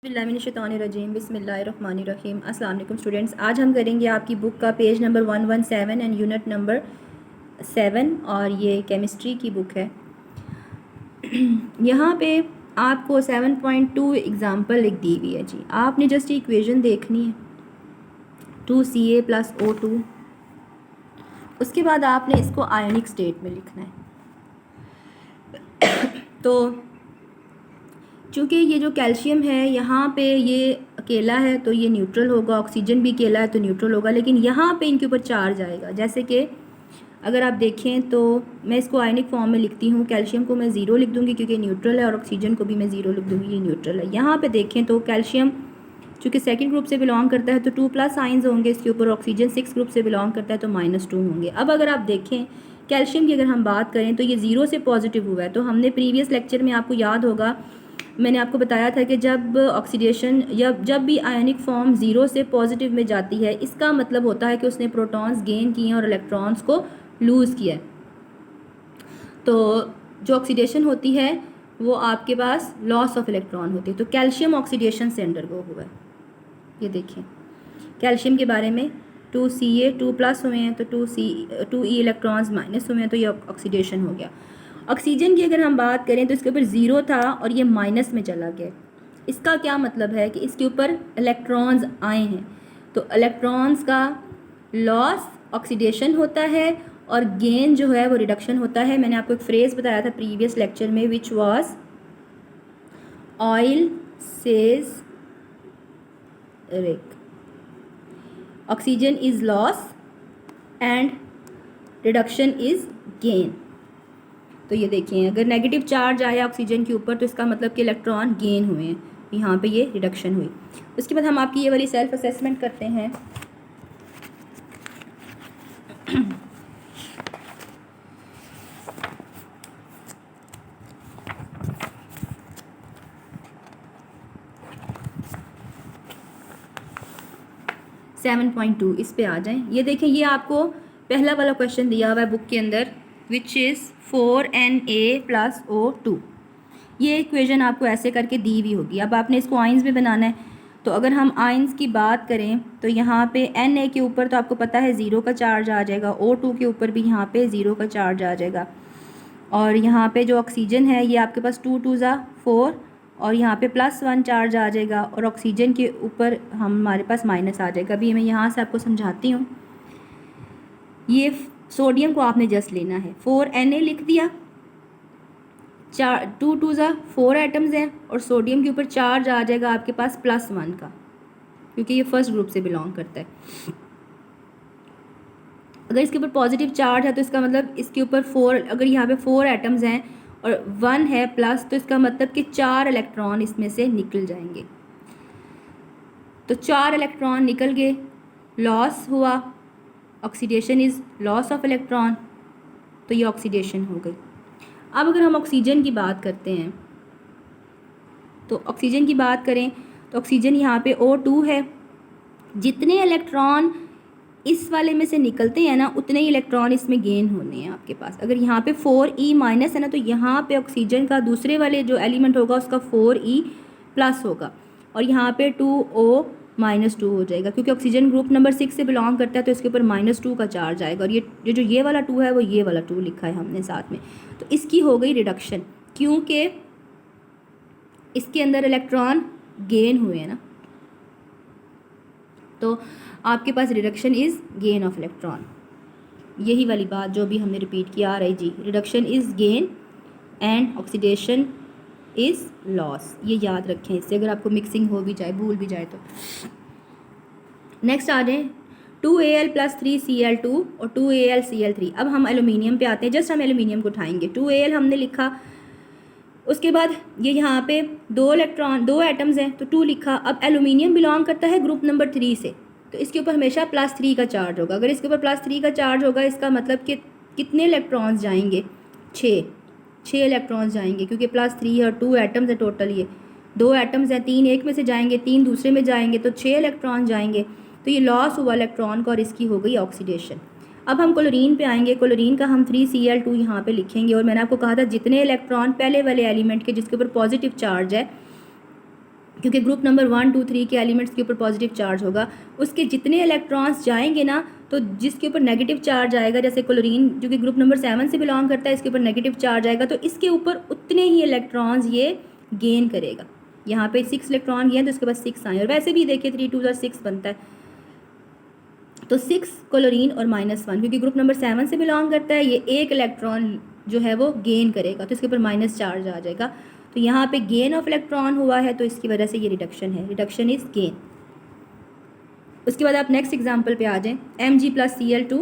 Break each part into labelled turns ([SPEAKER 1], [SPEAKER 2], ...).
[SPEAKER 1] बिस्मिल्लाहिर्रहमानिर्रहीम बिस्मिल्लाहिर्रहमानिर्रहीम। अस्सलाम वालेकुम स्टूडेंट्स, आज हम करेंगे आपकी बुक का page number 117 and unit number 7 और ये केमिस्ट्री की बुक है। यहाँ पे आपको 7.2 एग्ज़ाम्पल लिख दी हुई है जी। आपने जस्ट इक्वेशन देखनी है 2Ca + O2। उसके बाद आपने इसको आयनिक स्टेट में लिखना है। तो चूँकि ये जो कैल्शियम है यहाँ पे ये अकेला है तो ये न्यूट्रल होगा, ऑक्सीजन भी अकेला है तो न्यूट्रल होगा, लेकिन यहाँ पे इनके ऊपर चार्ज आएगा। जैसे कि अगर आप देखें तो मैं इसको आयनिक फॉर्म में लिखती हूँ। कैल्शियम को मैं 0 लिख दूँगी क्योंकि न्यूट्रल है, और ऑक्सीजन को भी मैं 0 लिख दूँगी, ये न्यूट्रल है। यहाँ पे देखें तो कैल्शियम चूँकि सेकंड ग्रुप से बिलोंग करता है तो 2+ आइंस होंगे इसके ऊपर। ऑक्सीजन 6 ग्रुप से बिलोंग करता है तो -2 होंगे। अब अगर आप देखें कैल्शियम की अगर हम बात करें तो ये 0 से पॉजिटिव हुआ है। तो हमने प्रीवियस लेक्चर में आपको याद होगा, मैंने आपको बताया था कि जब ऑक्सीडेशन या जब भी आयनिक फॉर्म 0 से पॉजिटिव में जाती है, इसका मतलब होता है कि उसने प्रोटॉन्स गेन किए हैं और इलेक्ट्रॉन्स को लूज़ किया है। तो जो ऑक्सीडेशन होती है वो आपके पास लॉस ऑफ इलेक्ट्रॉन होती है। तो कैल्शियम ऑक्सीडेशन से अंडरगो हुआ है। ये देखिए कैल्शियम के बारे में 2Ca 2+ हुए हैं तो 2E इलेक्ट्रॉन्स माइनस हुए हैं तो ये ऑक्सीडेशन हो गया। ऑक्सीजन की अगर हम बात करें तो इसके ऊपर 0 था और ये माइनस में चला गया। इसका क्या मतलब है कि इसके ऊपर इलेक्ट्रॉन्स आए हैं, तो इलेक्ट्रॉन्स का लॉस ऑक्सीडेशन होता है और गेन जो है वो रिडक्शन होता है। मैंने आपको एक फ्रेज़ बताया था प्रीवियस लेक्चर में, which was oil says Rick, oxygen is loss and reduction is gain. तो ये देखिए अगर नेगेटिव चार्ज आया ऑक्सीजन के ऊपर तो इसका मतलब कि इलेक्ट्रॉन गेन हुए हैं, यहाँ पे ये रिडक्शन हुई। उसके बाद हम आपकी ये वाली सेल्फ असेसमेंट करते हैं। सेवन 7.2 इस पे आ जाएं। ये देखें ये आपको पहला वाला क्वेश्चन दिया हुआ है बुक के अंदर, विच इज़ 4Na + O2। ये इक्वेशन आपको ऐसे करके दी हुई होगी। अब आपने इसको आइंस में बनाना है। तो अगर हम आइंस की बात करें तो यहाँ पे Na के ऊपर तो आपको पता है 0 का चार्ज आ जाएगा, O2 के ऊपर भी यहाँ पे 0 का चार्ज आ जाएगा, और यहाँ पे जो ऑक्सीजन है ये आपके पास 2 2 ज़ा 4 और यहाँ पे +1 चार्ज आ जाएगा, और ऑक्सीजन के ऊपर हमारे पास माइनस आ जाएगा। अभी मैं यहाँ से आपको समझाती हूँ। ये सोडियम को आपने जस्ट लेना है, 4Na लिख दिया, 2 2 ज़ा 4 एटम्स हैं और सोडियम के ऊपर चार्ज आ जाएगा आपके पास +1 का, क्योंकि ये फर्स्ट ग्रुप से बिलोंग करता है। अगर इसके ऊपर पॉजिटिव चार्ज है तो इसका मतलब इसके ऊपर 4, अगर यहाँ पे 4 एटम्स हैं और 1 है प्लस, तो इसका मतलब कि 4 इलेक्ट्रॉन इसमें से निकल जाएंगे। तो 4 इलेक्ट्रॉन निकल गए, लॉस हुआ, oxidation is loss of electron, तो ये ऑक्सीडेशन हो गई। अब अगर हम ऑक्सीजन की बात करते हैं तो ऑक्सीजन की बात करें तो ऑक्सीजन यहाँ पे O2 है। जितने इलेक्ट्रॉन इस वाले में से निकलते हैं ना, उतने ही इलेक्ट्रॉन इसमें गेन होने हैं आपके पास। अगर यहाँ पे 4E- है ना, तो यहाँ पे ऑक्सीजन का दूसरे वाले जो एलिमेंट होगा उसका 4E+ होगा, और यहाँ पे 2O-2 हो जाएगा, क्योंकि ऑक्सीजन ग्रुप नंबर 6 से बिलोंग करता है तो इसके ऊपर -2 का चार्ज आएगा, और ये जो ये वाला 2 है वो ये वाला 2 लिखा है हमने साथ में। तो इसकी हो गई रिडक्शन, क्योंकि इसके अंदर इलेक्ट्रॉन गेन हुए हैं ना, तो आपके पास reduction is gain of electron. यही वाली बात जो भी हमने रिपीट किया आ रही जी, reduction is gain and oxidation is loss. ये याद रखें, इससे अगर आपको मिक्सिंग हो भी जाए, भूल भी जाए तो। नेक्स्ट आ जाए 2Al + 3Cl2 और 2AlCl3। अब हम एलुमिनियम पे आते हैं। जस्ट हम एलुमिनियम को उठाएंगे। 2Al हमने लिखा, उसके बाद ये यहाँ पे 2 एटम्स हैं तो 2 लिखा। अब एलुमिनियम बिलोंग करता है ग्रुप नंबर 3 से, तो इसके ऊपर हमेशा +3 का चार्ज होगा। अगर इसके ऊपर +3 का चार्ज होगा, इसका मतलब कि कितने इलेक्ट्रॉन्स जाएंगे? 6 इलेक्ट्रॉन्स जाएंगे, क्योंकि +3 और 2 एटम्स है टोटल। ये 2 एटम्स हैं, 3 एक में से जाएंगे, 3 दूसरे में जाएंगे, तो 6 इलेक्ट्रॉन जाएंगे। तो ये लॉस हुआ इलेक्ट्रॉन का और इसकी हो गई ऑक्सीडेशन। अब हम क्लोरीन पे आएंगे। क्लोरीन का हम 3Cl2 यहाँ पे लिखेंगे, और मैंने आपको कहा था जितने इलेक्ट्रॉन पहले वाले एलिमेंट के जिसके ऊपर पॉजिटिव चार्ज है क्योंकि ग्रुप नंबर 1, 2, 3 के एलिमेंट्स के ऊपर पॉजिटिव चार्ज होगा, उसके जितने इलेक्ट्रॉन्स जाएंगे ना, तो जिसके ऊपर नेगेटिव चार्ज आएगा, जैसे क्लोरीन जो कि ग्रुप नंबर 7 से बिलोंग करता है, इसके ऊपर नेगेटिव चार्ज आएगा, तो इसके ऊपर उतने ही इलेक्ट्रॉन्स ये गेन करेगा। यहाँ पे 6 इलेक्ट्रॉन गए हैं तो इसके पास 6 आए, और वैसे भी देखिए 3 2 6 बनता है, तो 6 क्लोरीन और -1, क्योंकि ग्रुप नंबर 7 से बिलोंग करता है, ये एक इलेक्ट्रॉन जो है वो गेन करेगा, तो इसके ऊपर माइनस चार्ज आ जाएगा। तो यहाँ पे गेन ऑफ इलेक्ट्रॉन हुआ है, तो इसकी वजह से ये रिडक्शन है, रिडक्शन इज गेन। उसके बाद आप नेक्स्ट एग्जांपल पे आ जाएं, Mg + Cl2,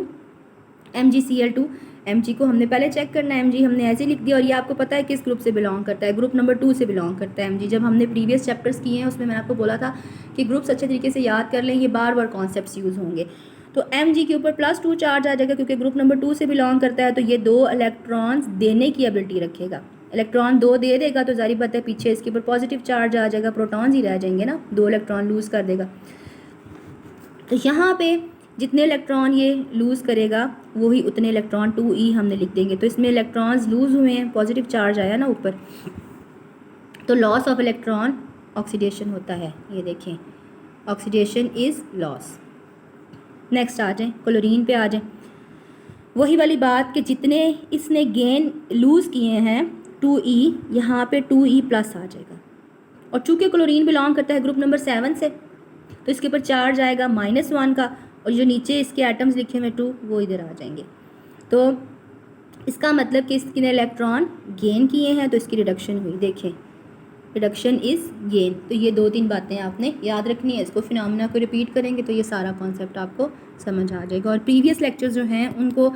[SPEAKER 1] MgCl2। Mg को हमने पहले चेक करना है, Mg हमने ऐसे लिख दिया, और ये आपको पता है किस ग्रुप से बिलोंग करता है, ग्रुप नंबर 2 से बिलोंग करता है Mg। जब हमने प्रीवियस चैप्टर्स किए हैं उसमें मैंने आपको बोला था कि ग्रुप्स अच्छे तरीके से याद कर लें, ये बार बार कॉन्सेप्ट्स यूज़ होंगे। तो Mg के ऊपर +2 चार्ज आ जाएगा, क्योंकि ग्रुप नंबर 2 से बिलोंग करता है, तो ये 2 इलेक्ट्रॉन्स देने की एबिलिटी रखेगा। इलेक्ट्रॉन 2 दे देगा तो जारी बात है पीछे इसके ऊपर पॉजिटिव चार्ज आ जाएगा, प्रोटॉन्स ही रह जाएंगे ना, 2 इलेक्ट्रॉन लूज़ कर देगा। तो यहाँ पे जितने इलेक्ट्रॉन ये लूज़ करेगा वही उतने इलेक्ट्रॉन 2e हमने लिख देंगे। तो इसमें इलेक्ट्रॉन्स लूज़ हुए हैं, पॉजिटिव चार्ज आया ना ऊपर, तो लॉस ऑफ इलेक्ट्रॉन ऑक्सीडेशन होता है, ये देखें, ऑक्सीडेशन इज़ लॉस। नेक्स्ट आ जाएं, क्लोरीन पे आ जाएं। वही वाली बात कि जितने इसने गेन लूज़ किए हैं 2e, यहाँ पे 2e+ आ जाएगा, और चूँकि क्लोरीन बिलोंग करता है ग्रुप नंबर 7 से, तो इसके ऊपर चार्ज आएगा -1 का, और जो नीचे इसके एटम्स लिखे हुए 2 वो इधर आ जाएंगे। तो इसका मतलब कि इसने इलेक्ट्रॉन गेन किए हैं, तो इसकी रिडक्शन हुई, देखें रिडक्शन इज़ गेन। तो ये 2-3 बातें आपने याद रखनी है, इसको फिनोमेना को रिपीट करेंगे तो ये सारा कॉन्सेप्ट आपको समझ आ जाएगा। और प्रीवियस लेक्चर्स जो हैं उनको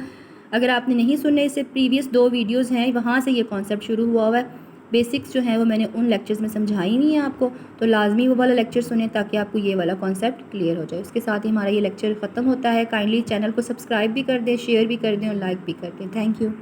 [SPEAKER 1] अगर आपने नहीं सुने, इससे प्रीवियस 2 वीडियोज़ हैं, वहाँ से ये कॉन्सेप्ट शुरू हुआ हुआ है। बेसिक्स जो हैं वो मैंने उन लेक्चर्स में समझाई नहीं है आपको, तो लाजमी वो वाला लेक्चर सुने ताकि आपको ये वाला कॉन्सेप्ट क्लियर हो जाए। उसके साथ ही हमारा ये लेक्चर ख़त्म होता है। काइंडली चैनल को सब्सक्राइब भी कर दें, शेयर भी कर दें और लाइक भी कर दें। Thank you.